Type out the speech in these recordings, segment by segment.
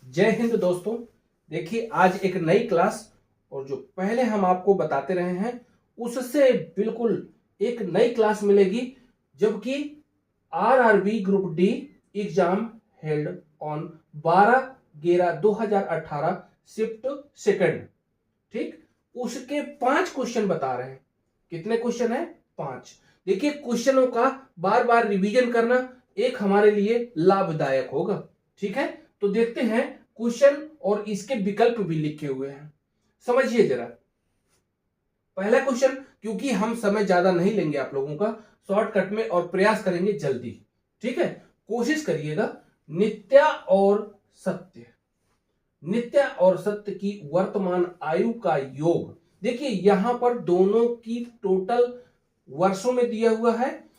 जय हिंद दोस्तों। देखिए आज एक नई क्लास और जो पहले हम आपको बताते रहे हैं उससे बिल्कुल एक नई क्लास मिलेगी, जबकि RRB group D exam held on 12/11/2018 shift second. ठीक, उसके 5 क्वेश्चन बता रहे हैं। कितने क्वेश्चन है? 5। देखिए क्वेश्चनों का बार बार रिवीजन करना एक हमारे लिए लाभदायक होगा। ठीक है, तो देखते हैं क्वेश्चन और इसके विकल्प भी लिखे हुए हैं, समझिए जरा। पहला क्वेश्चन, क्योंकि हम समय ज्यादा नहीं लेंगे आप लोगों का, शॉर्टकट में और प्रयास करेंगे जल्दी। ठीक है, कोशिश करिएगा। नित्या और सत्य, नित्या और सत्य की वर्तमान आयु का योग। देखिए यहां पर दोनों की टोटल वर्षों में दिया हुआ है,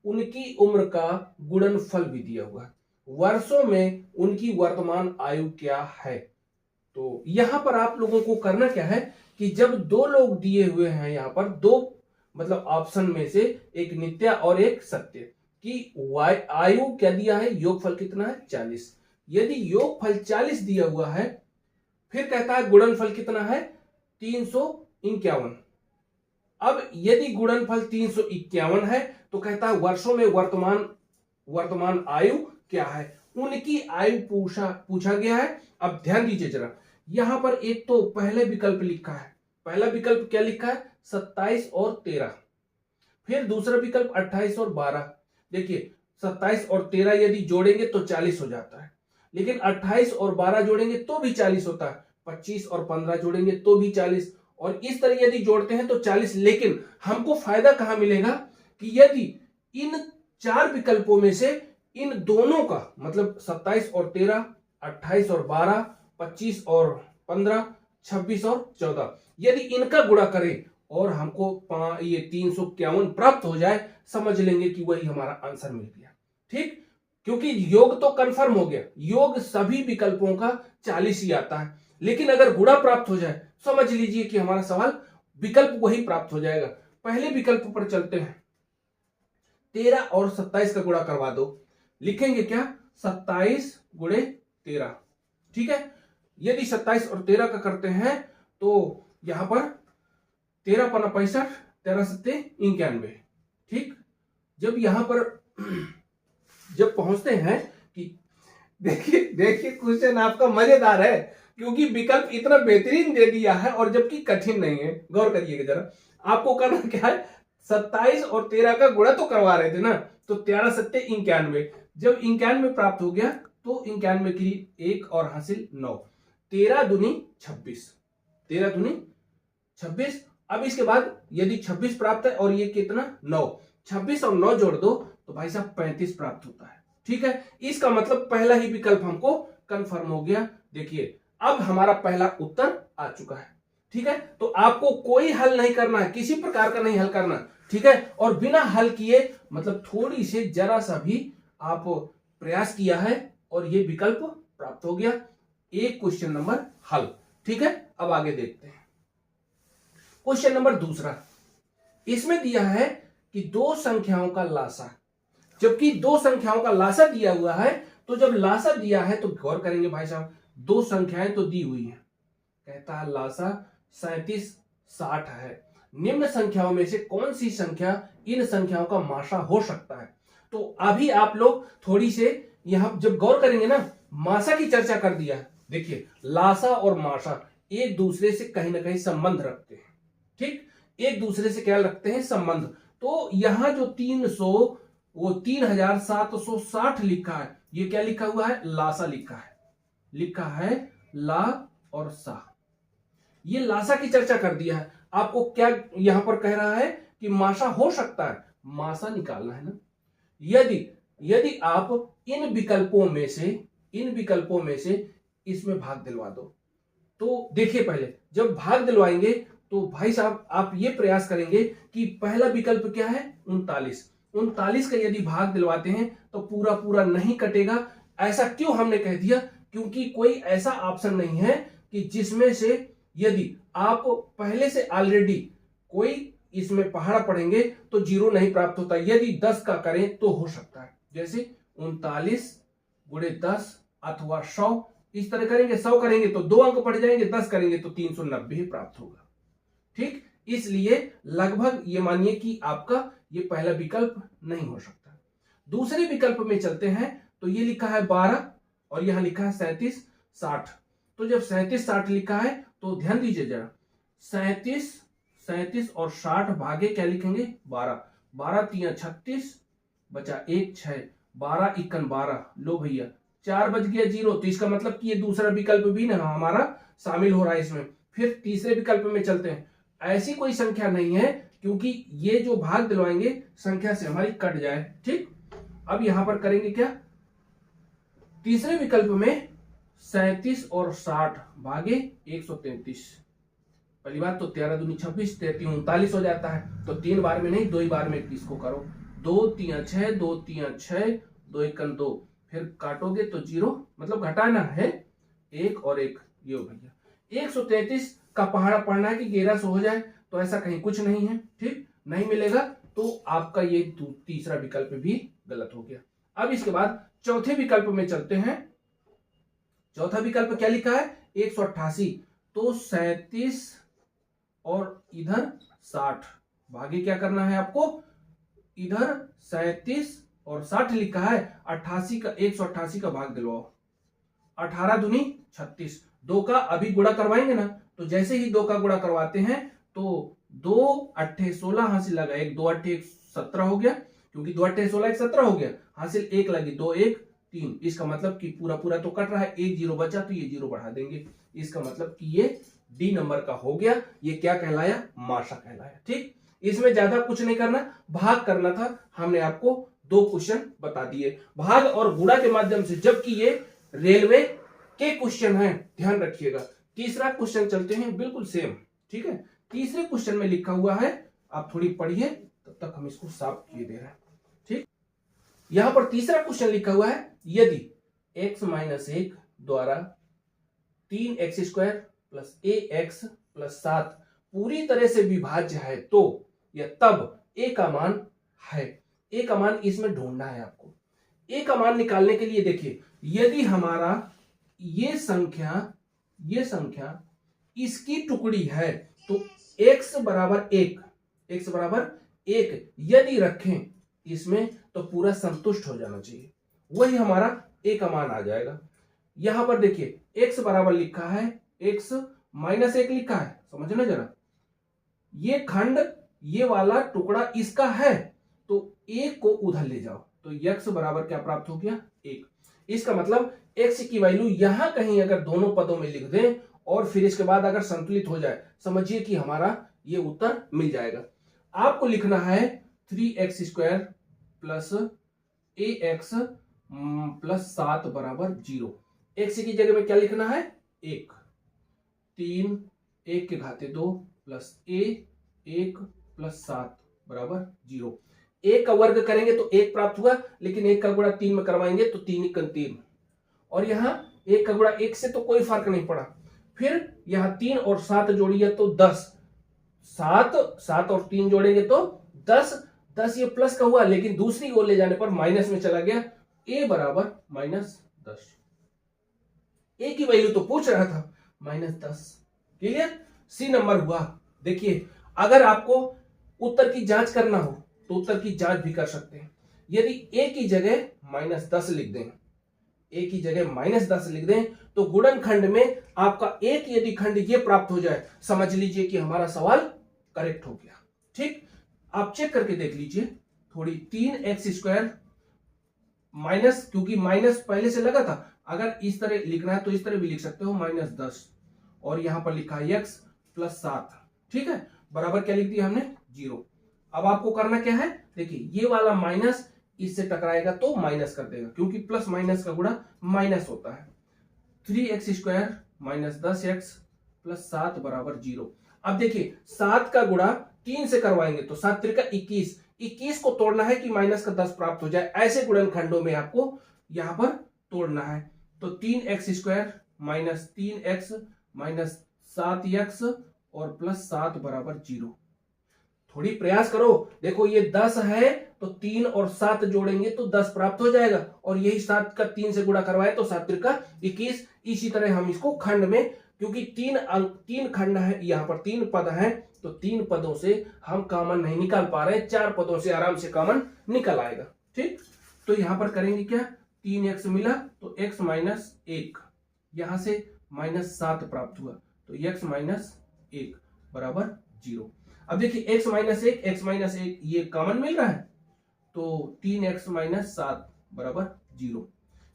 उनकी उम्र का गुणनफल भी दिया हुआ है, वर्षों में उनकी वर्तमान आयु क्या है। तो यहां पर आप लोगों को करना क्या है कि जब दो लोग दिए हुए हैं, यहां पर दो मतलब ऑप्शन में से एक नित्या और एक सत्य की आयु क्या दिया है, योगफल कितना है 40। यदि योगफल 40 दिया हुआ है, फिर कहता है गुणनफल कितना है 351। अब यदि गुणनफल 351 है तो कहता है वर्षों में वर्तमान आयु क्या है, उनकी आयु पूछा गया है। अब ध्यान दीजिए जरा, यहां पर एक तो पहले विकल्प लिखा है, पहला विकल्प क्या लिखा है 27 और 13, फिर दूसरा विकल्प 28 और 12। देखिए 27 और 13 यदि जोड़ेंगे तो 40 हो जाता है, लेकिन 28 और 12 जोड़ेंगे तो भी 40 होता है, 25 और 15 जोड़ेंगे तो भी 40, और इस तरह यदि जोड़ते हैं तो 40। लेकिन हमको फायदा कहां मिलेगा कि यदि इन 4 विकल्पों में से इन दोनों का मतलब 27 और 13, 28 और 12, 25 और 15, 26 और 14, यदि इनका गुणा करें और हमको ये 351 प्राप्त हो जाए, समझ लेंगे कि वही हमारा आंसर मिल गया। ठीक, क्योंकि योग तो कंफर्म हो गया, योग सभी विकल्पों का 40 ही आता है, लेकिन अगर गुणा प्राप्त हो जाए समझ लीजिए कि हमारा सवाल विकल्प वही प्राप्त हो जाएगा। पहले विकल्प पर चलते हैं, 13 और 27 का गुणा करवा दो। लिखेंगे क्या 27 गुणे 13। ठीक है, यदि 27 और 13 का करते हैं तो यहां पर 13 पन्ना 65, 13 सत्ते 91। ठीक, जब यहां पर जब पहुंचते हैं कि देखिए देखिए क्वेश्चन आपका मजेदार है, क्योंकि विकल्प इतना बेहतरीन दे दिया है और जबकि कठिन नहीं है। गौर करिएगा जरा, आपको करना क्या है, 27 और 13 का गुणा तो करवा रहे थे ना, तो 13 सत्ते 91। जब 91 प्राप्त हो गया तो 91 की एक और हासिल 9, 13 दूनी 26, 13 दूनी 26। अब इसके बाद यदि 26 प्राप्त है और ये कितना 9, 26 और 9 जोड़ दो तो भाई साहब 35 प्राप्त होता है। ठीक है, इसका मतलब पहला ही विकल्प हमको कंफर्म हो गया। देखिए अब हमारा पहला उत्तर आ चुका है। ठीक है, तो आपको कोई हल नहीं करना है, किसी प्रकार का नहीं हल करना। ठीक है, और बिना हल किए मतलब थोड़ी से जरा सा भी आप प्रयास किया है और ये विकल्प प्राप्त हो गया। एक क्वेश्चन नंबर हल। ठीक है, अब आगे देखते हैं क्वेश्चन नंबर दूसरा। इसमें दिया है कि दो संख्याओं का लासा, जबकि दो संख्याओं का लासा दिया हुआ है, तो जब लासा दिया है तो गौर करेंगे भाई साहब, दो संख्याएं तो दी हुई हैं, कहता है लासा 37 60 है, निम्न संख्याओं में से कौन सी संख्या इन संख्याओं का माशा हो सकता है। तो अभी आप लोग थोड़ी से यहां जब गौर करेंगे ना, माशा की चर्चा कर दिया है। देखिए लासा और माशा एक दूसरे से कहीं ना कहीं संबंध रखते हैं। ठीक, एक दूसरे से क्या रखते हैं, संबंध। तो यहां जो 300 वो 3760 लिखा है, ये क्या लिखा हुआ है, लासा लिखा है ला और सा, ये लासा की चर्चा कर दिया है। आपको क्या यहां पर कह रहा है कि माशा हो सकता है, माशा निकालना है ना। यदि यदि आप इन विकल्पों में से इसमें भाग दिलवा दो, तो देखिए पहले जब भाग दिलवाएंगे तो भाई साहब आप ये प्रयास करेंगे कि पहला विकल्प क्या है 39, 39 का यदि भाग दिलवाते हैं तो पूरा पूरा नहीं कटेगा। ऐसा क्यों हमने कह दिया, क्योंकि कोई ऐसा ऑप्शन नहीं है कि जिसमें से यदि आप पहले से ऑलरेडी कोई इसमें पहाड़ा पढ़ेंगे तो जीरो नहीं प्राप्त होता। यदि 10 का करें तो हो सकता है, जैसे 39 गुणे 10 अथवा 100, इस तरह करेंगे, 100 करेंगे तो 2 अंक बढ़ जाएंगे, 10 करेंगे तो 390 प्राप्त होगा। ठीक, इसलिए लगभग ये मानिए कि आपका ये पहला विकल्प नहीं हो सकता। दूसरे विकल्प में चलते हैं तो ये लिखा है 12 और यहां लिखा है 37 60। तो जब 37 60 लिखा है तो ध्यान दीजिए जरा, 37 और 60 भागे क्या लिखेंगे 12, 12 3 36 बचा 1 6, 12 इक्कन 12, लो भैया 4 बच गया 0। तो इसका मतलब कि ये दूसरा विकल्प भी ना हमारा शामिल हो रहा है इसमें। फिर तीसरे विकल्प में चलते हैं, ऐसी कोई संख्या नहीं है क्योंकि ये जो भाग दिलवाएंगे संख्या से हमारी कट जाए। ठीक, अब यहां पर करेंगे क्या, तीसरे विकल्प में 37 और 60 भागे 133। पहली बात तो 13 दूनी 26, 33 39 हो जाता है। तो 3 बार में नहीं 2 ही बार में 31 को करो, 2 3 6, 2 3 6, 2 1 2, फिर काटोगे तो 0, मतलब घटाना है 1 और 1, ये हो भैया 133 का पहाड़ा पढ़ना है कि 1100 हो जाए, तो ऐसा कहीं कुछ नहीं है। ठीक, नहीं मिलेगा तो आपका ये तीसरा विकल्प भी गलत हो गया। अब इसके बाद चौथे विकल्प में चलते हैं। चौथा विकल्प क्या लिखा है 188, तो 37 और इधर 60 भागे क्या करना है आपको, इधर 37 और 60 लिखा है, 88 का 188 का भाग दिलवाओ, 18 दूनी 36, 2 का अभी गुणा करवाएंगे ना, तो जैसे ही 2 का गुणा करवाते हैं तो 2 8 16 हासिल लगा, 1 2 8 1 17 हो गया, क्योंकि 2 8 16 1 17 हो गया, हासिल 1 लगी 2 1 3। इसका मतलब कि पूरा पूरा तो कट रहा है, 1 0 बचा तो ये 0 बढ़ा देंगे। इसका मतलब कि ये डी नंबर का हो गया। ये क्या कहलाया, माशा कहलाया। ठीक, इसमें ज्यादा कुछ नहीं करना, भाग करना था। हमने आपको 2 क्वेश्चन बता दिए भाग और गुणा के माध्यम से, जबकि ये रेलवे के क्वेश्चन हैं, ध्यान रखिएगा। तीसरा क्वेश्चन चलते हैं, बिल्कुल सेम। ठीक है, तीसरे क्वेश्चन में लिखा हुआ है, आप थोड़ी पढ़िए, तब तक हम इसको साफ किए दे रहे हैं। ठीक, यहां पर तीसरा क्वेश्चन लिखा हुआ है, यदि x - 1 द्वारा 3x² प्लस ax प्लस 7 पूरी तरह से विभाज्य है तो या तब a का मान है। a का मान इसमें ढूंढना है आपको। a का मान निकालने के लिए देखिए, यदि हमारा ये संख्या इसकी टुकड़ी है तो x बराबर 1 यदि रखें इसमें तो पूरा संतुष्ट हो जाना चाहिए, वही हमारा a का मान आ जाएगा। यहां पर देखिए x बराबर लिखा है, x - 1 लिखा है, समझना जरा, ये खंड ये वाला टुकड़ा इसका है तो 1 को उधर ले जाओ, तो x बराबर क्या प्राप्त हो गया 1। इसका मतलब x की वैल्यू यहां कहीं अगर दोनों पदों में लिख दें और फिर इसके बाद अगर संतुलित हो जाए, समझिए कि हमारा ये उत्तर मिल जाएगा। आपको लिखना है 3x² प्लस ax प्लस 7 बराबर 0। x की जगह में क्या लिखना है 1, 3 1 के घाते 2 प्लस a 1 प्लस 7 बराबर 0। 1 का वर्ग करेंगे तो 1 प्राप्त हुआ, लेकिन 1 का गुणा 3 में करवाएंगे तो 3 × 3, और यहां 1 का गुणा 1 से तो कोई फर्क नहीं पड़ा। फिर यहां 3 और 7 जोड़िए तो 10, 7 और 3 जोड़ेंगे तो 10 ये प्लस का हुआ, लेकिन दूसरी ओर ले जाने पर माइनस में चला गया, a बराबर -10। a की वैल्यू तो पूछ रहा था -10। क्लियर, सी नंबर हुआ। देखिए, अगर आपको उत्तर की जांच करना हो तो उत्तर की जांच भी कर सकते हैं। यदि a की जगह -10 लिख दें, a की जगह -10 लिख दें तो गुणनखंड में आपका एक यदि खंड ये प्राप्त हो जाए, समझ लीजिए कि हमारा सवाल करेक्ट हो गया। ठीक, आप चेक करके देख लीजिए थोड़ी, 3x² माइनस, क्योंकि माइनस पहले से लगा था, अगर इस तरह लिखना है तो इस तरह भी लिख सकते हो -10, और यहां पर लिखा है x प्लस 7। ठीक है, बराबर क्या लिख दिया हमने 0। अब आपको करना क्या है, देखिए ये वाला माइनस इससे टकराएगा तो माइनस कर देगा, क्योंकि प्लस माइनस का गुणा माइनस होता है। 3x² माइनस 10x प्लस 7 बराबर 0। अब देखिए 7 का गुणा 3 से करवाएंगे तो 7 3 का 21 को तोड़ना है कि माइनस का 10 प्राप्त हो जाए, ऐसे गुणनखंडों में आपको यहां पर तोड़ना है। तो 3x² minus 3x minus 7x और प्लस 7 बराबर 0। थोड़ी प्रयास करो, देखो ये 10 है तो 3 और 7 जोड़ेंगे तो 10 प्राप्त हो जाएगा, और यही 7 का 3 से गुणा करवाए तो 7 त्रिका 21। इसी तरह हम इसको खंड में, क्योंकि 3 खंड है, यहाँ पर 3 पद हैं, तो 3 पदों से हम कॉमन नहीं निकाल पा रहे हैं, 4 पदों से आराम से कॉमन निकल आएगा। ठीक, तो यहां पर करेंगे क्या, 3x मिला तो x माइनस 1, यहां से -7 प्राप्त हुआ तो x माइनस 1 बराबर 0। अब देखिए x माइनस 1 ये कॉमन मिल रहा है, तो 3x माइनस 7 बराबर 0।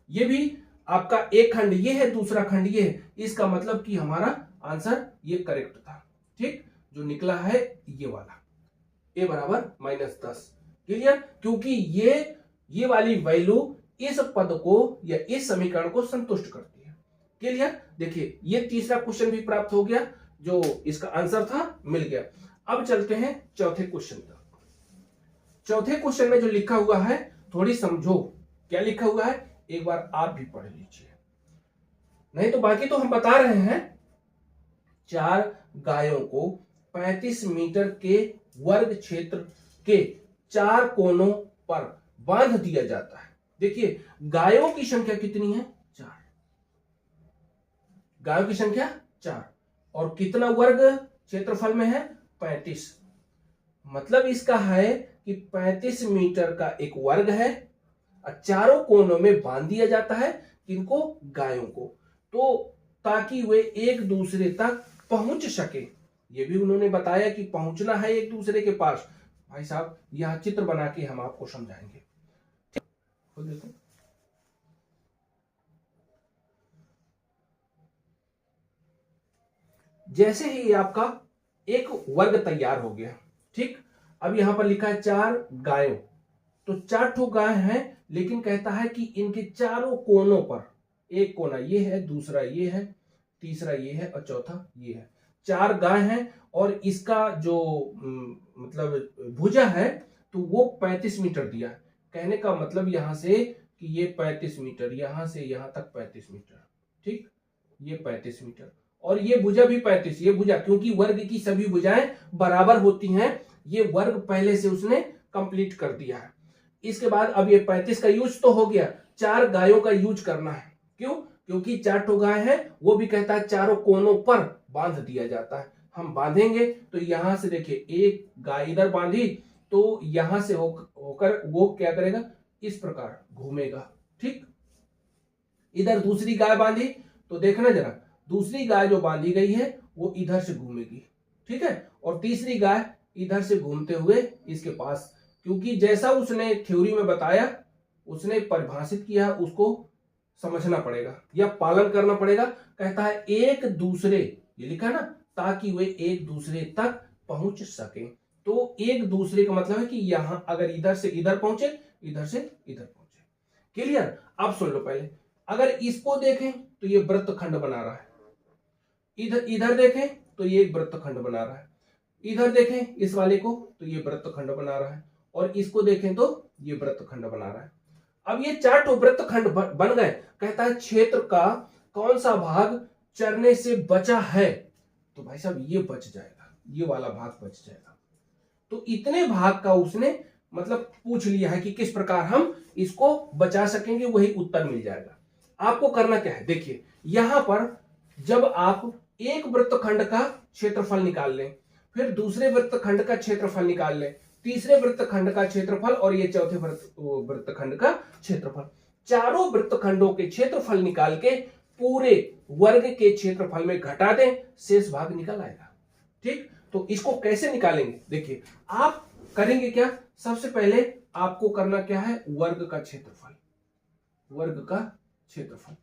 ये भी आपका एक खंड ये है, दूसरा खंड ये है, इसका मतलब कि हमारा आंसर ये करेक्ट था। ठीक, जो निकला है ये वाला a बराबर -10। क्लियर, क्योंकि ये वाली वैल्यू इस पद को या इस समीकरण को संतुष्ट करती है। क्लियर, देखिए ये तीसरा क्वेश्चन भी प्राप्त हो गया, जो इसका आंसर था मिल गया। अब चलते हैं चौथे क्वेश्चन तक। चौथे क्वेश्चन में जो लिखा हुआ है थोड़ी समझो, क्या लिखा हुआ है एक बार आप भी पढ़ लीजिए, नहीं तो बाकी तो हम बता रहे हैं। 4 गायों को 35 मीटर के वर्ग क्षेत्र के 4 कोनों पर बांध दिया जाता है। देखिए गायों की संख्या कितनी है, 4, गायों की संख्या 4, और कितना वर्ग क्षेत्रफल में है, 35। मतलब इसका है कि 35 मीटर का एक वर्ग है, और चारों कोनों में बांध दिया जाता है किनको, गायों को, तो ताकि वे एक दूसरे तक पहुंच सके। ये भी उन्होंने बताया कि पहुंचना है एक दूसरे के पास। भाई साहब यह चित्र बना के हम आपको समझाएंगे। जैसे ही आपका एक वर्ग तैयार हो गया, ठीक, अब यहां पर लिखा है 4 गायों, तो 4 ठो गाय हैं, लेकिन कहता है कि इनके चारों कोनों पर, एक कोना ये है, दूसरा ये है, तीसरा ये है और चौथा ये है, 4 गाय हैं, और इसका जो मतलब भुजा है तो वो 35 मीटर दिया है। कहने का मतलब यहां से कि ये 35 मीटर, यहां से यहां तक 35 मीटर, ठीक, ये 35 मीटर, और ये भुजा भी 35, ये भुजा, क्योंकि वर्ग की सभी भुजाएं बराबर होती हैं, ये वर्ग पहले से उसने कंप्लीट कर दिया है। इसके बाद अब ये 35 का यूज तो हो गया, 4 गायों का यूज करना है। क्यों, क्योंकि 4 ठो गाय है, वो भी कहता है चारों कोनों पर बांध दिया जाता है। हम बांधेंगे तो यहां से देखिए एक गाय इधर बांधी, तो यहां से होकर वो क्या करेगा, इस प्रकार घूमेगा। ठीक, इधर दूसरी गाय बांधी, तो देखना जरा, दूसरी गाय जो बांधी गई है वो इधर से घूमेगी, ठीक है, और तीसरी गाय इधर से घूमते हुए इसके पास, क्योंकि जैसा उसने थ्योरी में बताया, उसने परिभाषित किया, उसको समझना पड़ेगा या पालन करना पड़ेगा। कहता है एक दूसरे, ये लिखा है ना, ताकि वे एक दूसरे तक पहुंच सके। तो एक दूसरे का मतलब है कि यहां अगर इधर से इधर पहुंचे, इधर से इधर पहुंचे। क्लियर, अब सुन लो पहले, अगर इसको देखें तो ये वृत्तखंड बना रहा है, इधर देखें तो ये एक वृत्तखंड बना रहा है, इधर देखें इस वाले को तो ये वृत्तखंड बना रहा है, और इसको देखें तो ये वृत्तखंड बना रहा है। अब ये 4 वृत्तखंड बन गए। कहता है क्षेत्र का कौन सा भाग चरने से बचा है, तो भाई साहब ये बच जाएगा, ये वाला भाग बच जाएगा। तो इतने भाग का उसने मतलब पूछ लिया है कि किस प्रकार हम इसको बचा सकेंगे, वही उत्तर मिल जाएगा। आपको करना क्या है, देखिए यहां पर जब आप एक वृत्तखंड का क्षेत्रफल निकाल लें, फिर दूसरे वृत्तखंड का क्षेत्रफल निकाल लें, तीसरे वृत्तखंड का क्षेत्रफल, और ये चौथे वृत्तखंड का क्षेत्रफल, चारों वृत्तखंडों के क्षेत्रफल निकाल के पूरे वर्ग के क्षेत्रफल में घटा दें, शेष भाग निकल आएगा। ठीक, तो इसको कैसे निकालेंगे, देखिए आप करेंगे क्या, सबसे पहले आपको करना क्या है, वर्ग का क्षेत्रफल, वर्ग का क्षेत्रफल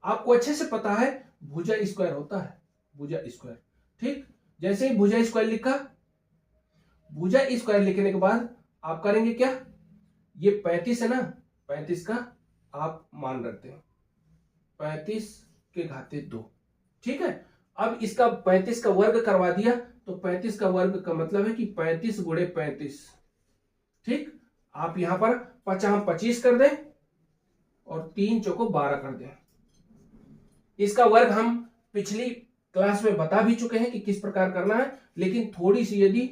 आपको अच्छे से पता है, भुजा स्क्वायर होता है, भुजा स्क्वायर। ठीक, जैसे ही भुजा स्क्वायर लिखा, भुजा स्क्वायर लिखने के बाद आप करेंगे क्या, ये 35 है ना, 35 का आप मान रखते हैं, 35 के घाते 2, ठीक है। अब इसका 35 का वर्ग करवा दिया, तो 35 का वर्ग का मतलब है कि 35 गुणे 35, ठीक। आप यहां पर 25 कर दें और 3 चौको 12 कर दें। इसका वर्ग हम पिछली क्लास में बता भी चुके हैं कि किस प्रकार करना है, लेकिन थोड़ी सी यदि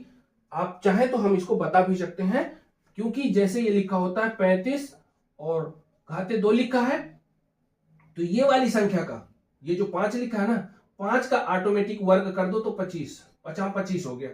आप चाहें तो हम इसको बता भी सकते हैं क्योंकि जैसे ये लिखा होता है 35 और घाते 2 लिखा है, तो ये वाली संख्या का, ये जो 5 लिखा है ना, 5 का ऑटोमेटिक वर्ग कर दो तो 25, 25 हो गया।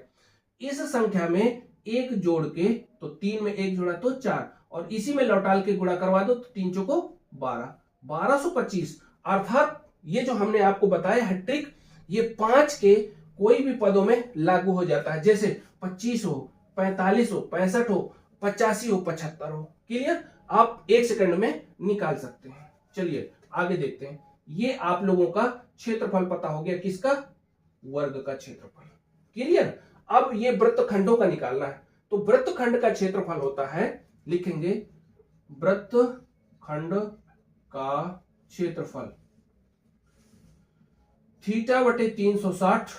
इस संख्या में एक जोड़ के, तो 3 में एक जोड़ा तो 4, और इसी में लौटाल के गुणा करवा दो तो 3 चौको 12, 1225। अर्थात ये जो हमने आपको बताया है ट्रिक, ये 5 के कोई भी पदों में लागू हो जाता है, जैसे 25 हो, 45 हो, 65 हो, 85 हो, 75 हो। क्लियर? आप 1 सेकंड में निकाल सकते हैं। चलिए आगे देखते हैं। ये आप लोगों का क्षेत्रफल पता हो गया, किसका? वर्ग का क्षेत्रफल। क्लियर? अब ये वृत्तखंडों का निकालना है। तो वृत्तखंड का क्षेत्रफल होता है, लिखेंगे वृत्तखंड का क्षेत्रफल थीटा बटे 360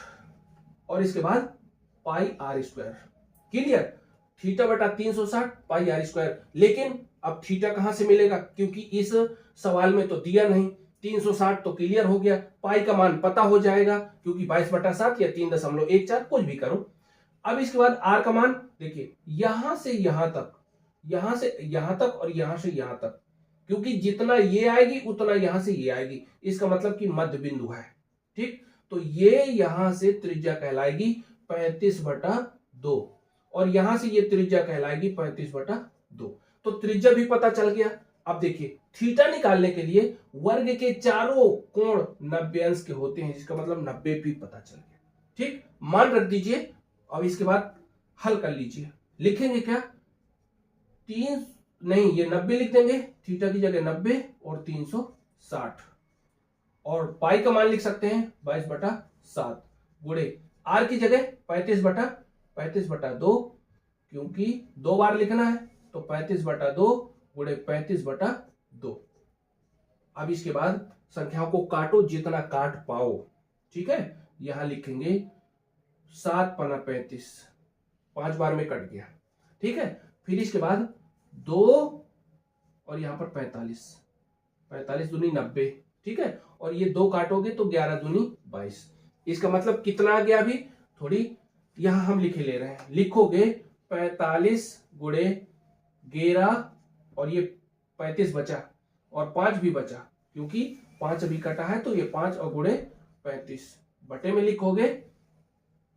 और इसके बाद पाई आर स्क्वायर। क्लियर? थीटा बटा 360 पाई आर स्क्वायर। लेकिन अब थीटा कहां से मिलेगा, क्योंकि इस सवाल में तो दिया नहीं। 360 तो क्लियर हो गया, पाई का मान पता हो जाएगा क्योंकि 22/7 या 3.14, कुछ भी करो। अब इसके बाद आर का मान देखिए, यहां से यहां तक, यहां से यहां तक और यहां से यहां तक, क्योंकि जितना ये आएगी उतना यहां से ये आएगी, इसका मतलब कि मध्य बिंदु है। ठीक, तो ये यहां से त्रिज्या कहलाएगी 35/2 और यहां से ये त्रिज्या कहलाएगी 35/2। तो त्रिज्या भी पता चल गया। अब देखिए थीटा निकालने के लिए वर्ग के चारों कोण 90 अंश के होते हैं, जिसका मतलब 90 भी पता चल गया। ठीक, मान रख दीजिए। अब इसके बाद हल कर लीजिए। लिखेंगे क्या? 3 नहीं, ये 90 लिख देंगे, थीटा की जगह 90 और 360, और पाई का मान लिख सकते हैं 22/7 गुणे आर की जगह 35/2, क्योंकि 2 बार लिखना है तो 35/2 गुणे 35/2। अब इसके बाद संख्याओं को काटो जितना काट पाओ। ठीक है, यहां लिखेंगे 7 पन्ना 35, 5 बार में कट गया। ठीक है, फिर इसके बाद 2 और यहां पर 45, 45 दूनी 90। ठीक है, और ये 2 काटोगे तो 11 दूनी 22। इसका मतलब कितना आ गया? अभी थोड़ी यहां हम लिखे ले रहे हैं, लिखोगे 45 गुणे 11 और ये 35 बचा और 5 भी बचा, क्योंकि 5 अभी कटा है, तो ये 5 और गुणे 35 बटे में लिखोगे।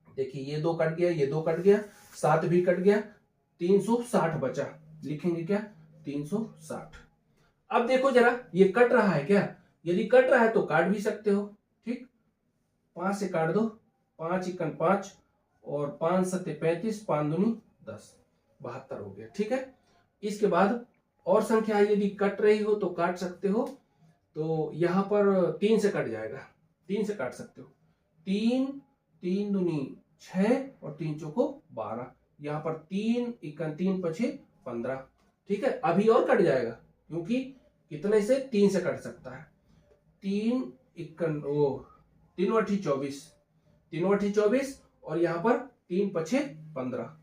देखिए ये 2 कट गया, ये 2 कट गया, 7 भी कट गया, 360 बचा। लिखेंगे क्या? 360। अब देखो जरा, ये कट रहा है क्या? यदि कट रहा है तो काट भी सकते हो। ठीक, 5 से काट दो, 5 × 5 और 5 × 7 35, 5 दूनी 10, 72 हो गया। ठीक है, इसके बाद और संख्या यदि कट रही हो तो काट सकते हो। तो यहां पर 3 से कट जाएगा, 3 से काट सकते हो। 3, 3 दूनी 6 और 3 चौको 12, यहां पर 3 × 3 = 15। ठीक है, अभी और कट जाएगा, क्योंकि कितने से? 3 से कट सकता है। 3 × 24, 3/24 और यहां पर 3 × 15,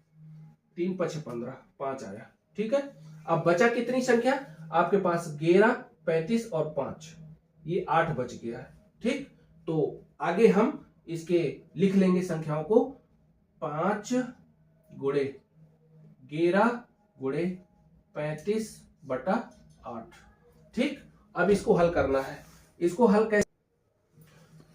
3 × 15, 5 आया। ठीक है, अब बचा कितनी संख्या आपके पास? 11, 35 और 5, ये 8 बच गया है। ठीक, तो आगे हम इसके लिख लेंगे संख्याओं को। 5 गुणे 11 गुणे 35/8। ठीक, अब इसको हल करना है। इसको हल कैसे?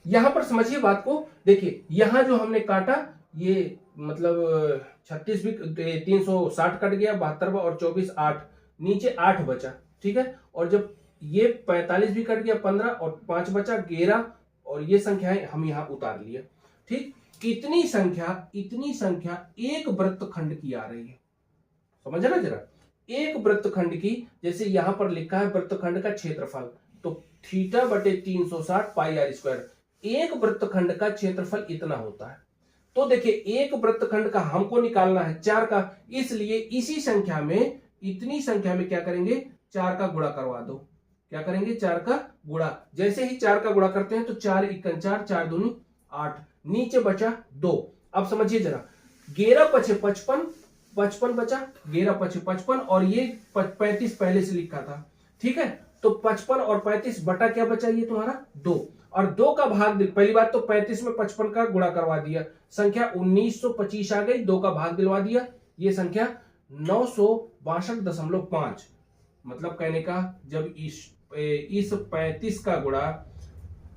यहां पर समझिए बात को। देखिए यहां जो हमने काटा, ये मतलब 36 भी 360 कट गया, 72 और 24 8, नीचे 8 बचा। ठीक है, और जब ये 45 भी कट गया, 15 और 5 बचा 11, और ये संख्याएं हम यहां उतार लिए। ठीक, इतनी संख्या एक वृत्तखंड की आ रही है। समझ ना जरा, एक वृत्तखंड की, जैसे यहां पर लिखा है वृत्तखंड का क्षेत्रफल, तो थीटा बटे 360 पाई आर स्क्वायर, एक वृत्तखंड का क्षेत्रफल इतना होता है। तो देखिए एक वृत्तखंड का हमको निकालना है 4 का, इसलिए इसी संख्या में, इतनी संख्या में क्या करेंगे? 4 का गुणा करवा दो। क्या करेंगे? 4 का गुणा। जैसे ही 4 का गुणा करते हैं तो 4 × 4, 4 दूनी 8, नीचे बचा 2। अब समझिए जरा, 11 × 5 = 55, 55 बचा, 11 × 5 = 55 और ये 35 पहले से लिखा था। ठीक है, तो 55 और 35 बटा क्या बचा? ये तुम्हारा 2, और 2 का भाग पहली बात तो 35 में 55 का गुणा करवा दिया, संख्या 1925 आ गई, 2 का भाग दिलवा दिया, ये संख्या 962.5, मतलब कहने का जब इस 35 का गुणा,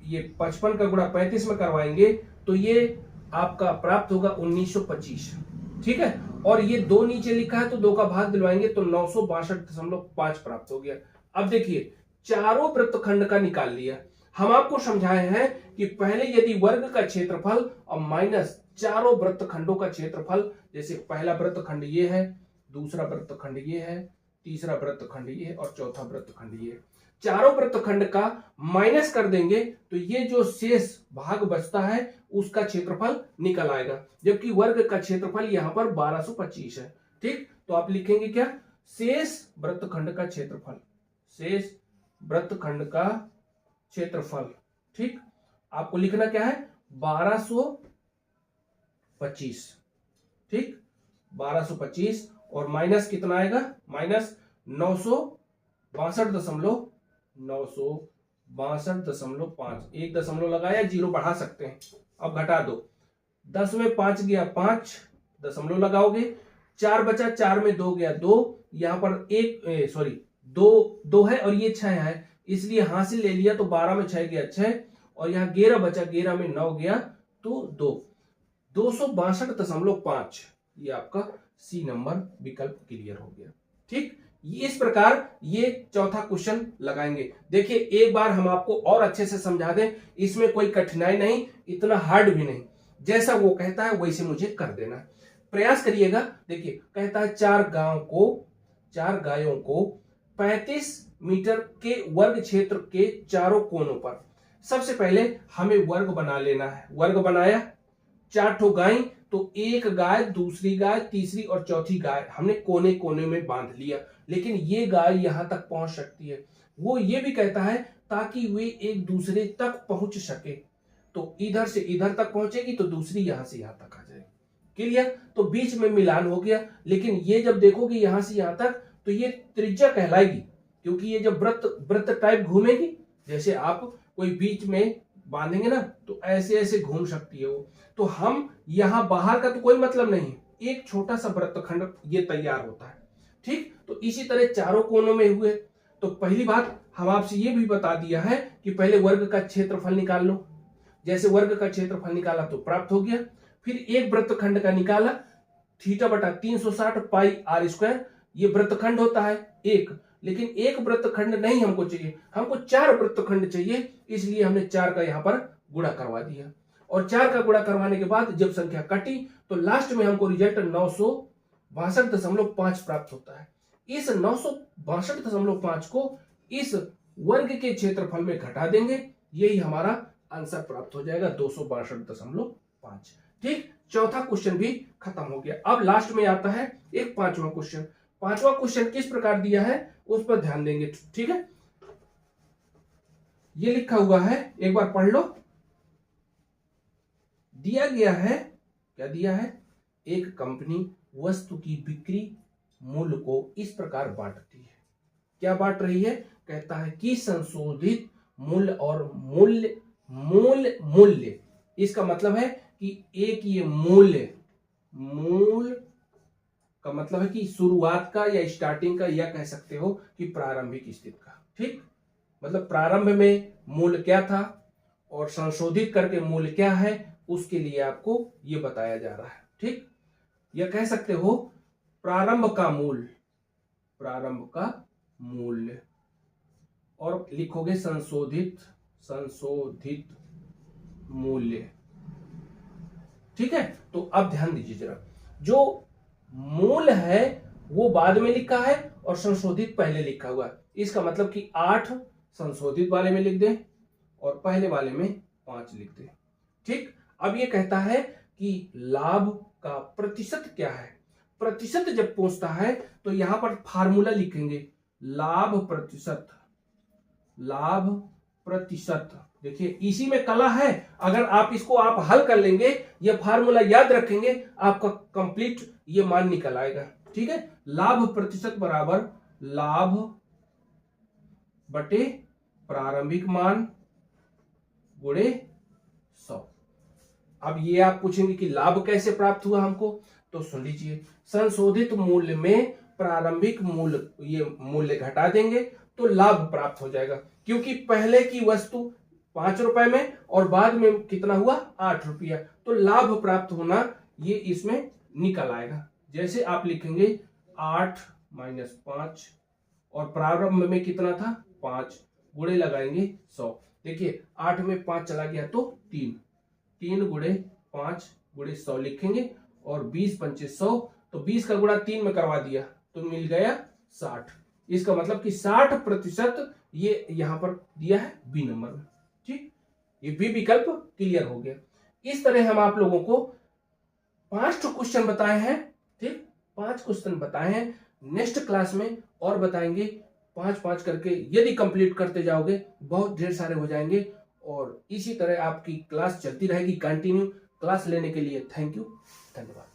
ये 55 का गुणा 35 में करवाएंगे तो ये आपका प्राप्त होगा 1925। ठीक है, और ये 2 नीचे लिखा है तो 2 का भाग दिलवाएंगे तो 962.5 प्राप्त हो गया। अब देखिए चारों वृत्तखंड का निकाल लिया। हम आपको समझाए हैं कि पहले यदि वर्ग का क्षेत्रफल और माइनस चारों वृत्तखंडों का क्षेत्रफल, जैसे पहला वृत्तखंड ये है, दूसरा वृत्तखंड ये है, तीसरा वृत्तखंड ये है और चौथा वृत्तखंड ये है, चारों वृत्तखंड का माइनस कर देंगे तो ये जो शेष भाग बचता है उसका क्षेत्रफल निकल आएगा, जबकि वर्ग का क्षेत्रफल यहां पर 1225 है। ठीक, तो आप लिखेंगे क्या, शेष वृत्तखंड का क्षेत्रफल, शेष वृत्तखंड का क्षेत्रफल। ठीक, आपको लिखना क्या है, 1225। ठीक, 1225 और माइनस कितना आएगा, माइनस 962.5, एक दशमलव लगाया, जीरो बढ़ा सकते हैं, अब घटा दो, 10 में 5 गया 5, दशमलव लगाओगे, 4 बचा, 4 में 2 गया 2, यहां पर एक सॉरी 2 है और ये 6 है, इसलिए हासिल ले लिया तो 12 में 6 गया 6, और यहाँ 11 बचा, 11 में 9 गया तो 2, 262.5, ये आपका सी नंबर विकल्प क्लियर हो गया। ठीक, इस प्रकार ये चौथा क्वेश्चन लगाएंगे। देखिए एक बार हम आपको और अच्छे से समझा दें, इसमें कोई कठिनाई नहीं, इतना हार्ड भी नहीं, जैसा वो कहता है वैसे मुझे कर देना, प्रयास करिएगा। देखिए कहता है 4 गायों को 35 मीटर के वर्ग क्षेत्र के चारों कोनों पर, सबसे पहले हमें वर्ग बना लेना है। वर्ग बनाया, 4 ठो गाय, तो एक गाय, दूसरी गाय, तीसरी और चौथी गाय हमने कोने कोने में बांध लिया, लेकिन ये गाय यहां तक पहुंच सकती है। वो ये भी कहता है ताकि वे एक दूसरे तक पहुंच सके, तो इधर से इधर तक पहुंचेगी तो दूसरी यहां से यहां तक आ जाएगी। क्लियर, तो बीच में मिलान हो गया, लेकिन ये जब देखोगे यहां से यहां तक तो ये त्रिज्या कहलाएगी, क्योंकि ये जब वृत्त टाइप घूमेगी, जैसे आप कोई बीच में बांधेंगे ना तो ऐसे ऐसे घूम सकती है वो, तो हम यहां बाहर का तो कोई मतलब नहीं, एक छोटा सा वृत्तखंड ये तैयार होता है। ठीक, तो इसी तरह चारों कोनों में हुए। तो पहली बात हम आपसे ये भी बता दिया है कि पहले वर्ग का क्षेत्रफल निकाल लो, जैसे वर्ग का क्षेत्रफल निकाला तो प्राप्त हो गया, फिर एक वृत्तखंड का निकाला, थीटा बटा 360 पाई आर स्क्वायर, ये वृत्तखंड होता है एक, लेकिन एक वृत्तखंड नहीं हमको चाहिए, हमको 4 वृत्तखंड चाहिए, इसलिए हमने 4 का यहां पर गुणा करवा दिया, और 4 का गुणा करवाने के बाद जब संख्या कटी तो लास्ट में हमको रिजल्ट 962.5 प्राप्त होता है। इस 962.5 को इस वर्ग के क्षेत्रफल में घटा देंगे, यही हमारा आंसर प्राप्त हो जाएगा 262.5। ठीक, चौथा क्वेश्चन भी खत्म हो गया। अब लास्ट में आता है एक पांचवा क्वेश्चन। पांचवा क्वेश्चन किस प्रकार दिया है उस पर ध्यान देंगे। ठीक है, ये लिखा हुआ है, एक बार पढ़ लो। दिया गया है, क्या दिया है, एक कंपनी वस्तु की बिक्री मूल्य को इस प्रकार बांटती है। क्या बांट रही है, कहता है कि संशोधित मूल्य और मूल्य, इसका मतलब है कि एक ये मूल्य का मतलब है कि शुरुआत का या स्टार्टिंग का, या कह सकते हो कि प्रारंभिक स्थिति का। ठीक, मतलब प्रारंभ में मूल्य क्या था और संशोधित करके मूल्य क्या है, उसके लिए आपको ये बताया जा रहा है। ठीक, या कह सकते हो प्रारंभ का मूल्य, और लिखोगे संशोधित मूल्य। ठीक है, तो अब ध्यान दीजिए जरा, जो मूल है वो बाद में लिखा है और संशोधित पहले लिखा हुआ है, इसका मतलब कि 8 संशोधित वाले में लिख दें और पहले वाले में 5 लिख दें। ठीक, अब ये कहता है कि लाभ का प्रतिशत क्या है। प्रतिशत जब पूछता है तो यहां पर फार्मूला लिखेंगे, लाभ प्रतिशत। देखिए इसी में कला है, अगर आप इसको आप हल कर लेंगे, ये फार्मूला याद रखेंगे, आपका कंप्लीट ये मान निकल आएगा। ठीक है, लाभ प्रतिशत बराबर लाभ बटे प्रारंभिक मान गुणे 100। अब ये आप पूछेंगे कि लाभ कैसे प्राप्त हुआ हमको, तो सुन लीजिए, संशोधित मूल्य में प्रारंभिक मूल्य, ये मूल्य घटा देंगे तो लाभ प्राप्त हो जाएगा, क्योंकि पहले की वस्तु 5 रुपए में और बाद में कितना हुआ 8 रुपया, तो लाभ प्राप्त होना ये इसमें निकल आएगा। जैसे आप लिखेंगे 8 माइनस 5 और प्रारंभ में कितना था 5, गुणे लगाएंगे 100। देखिए 8 में 5 चला गया तो 3 गुणे 5 गुणे 100 लिखेंगे और 20 पंचे 100, तो 20 का गुणा 3 में करवा दिया तो मिल गया 60। इसका मतलब कि 60% ये यहां पर दिया है बी नंबर में। ठीक, ये बी विकल्प क्लियर हो गया। इस तरह हम आप लोगों को 5 क्वेश्चन बताए हैं। ठीक, 5 क्वेश्चन बताए हैं। नेक्स्ट क्लास में और बताएंगे 5-5 करके, यदि कंप्लीट करते जाओगे बहुत ढेर सारे हो जाएंगे। और इसी तरह आपकी क्लास चलती रहेगी कंटिन्यू। क्लास लेने के लिए थैंक यू, धन्यवाद।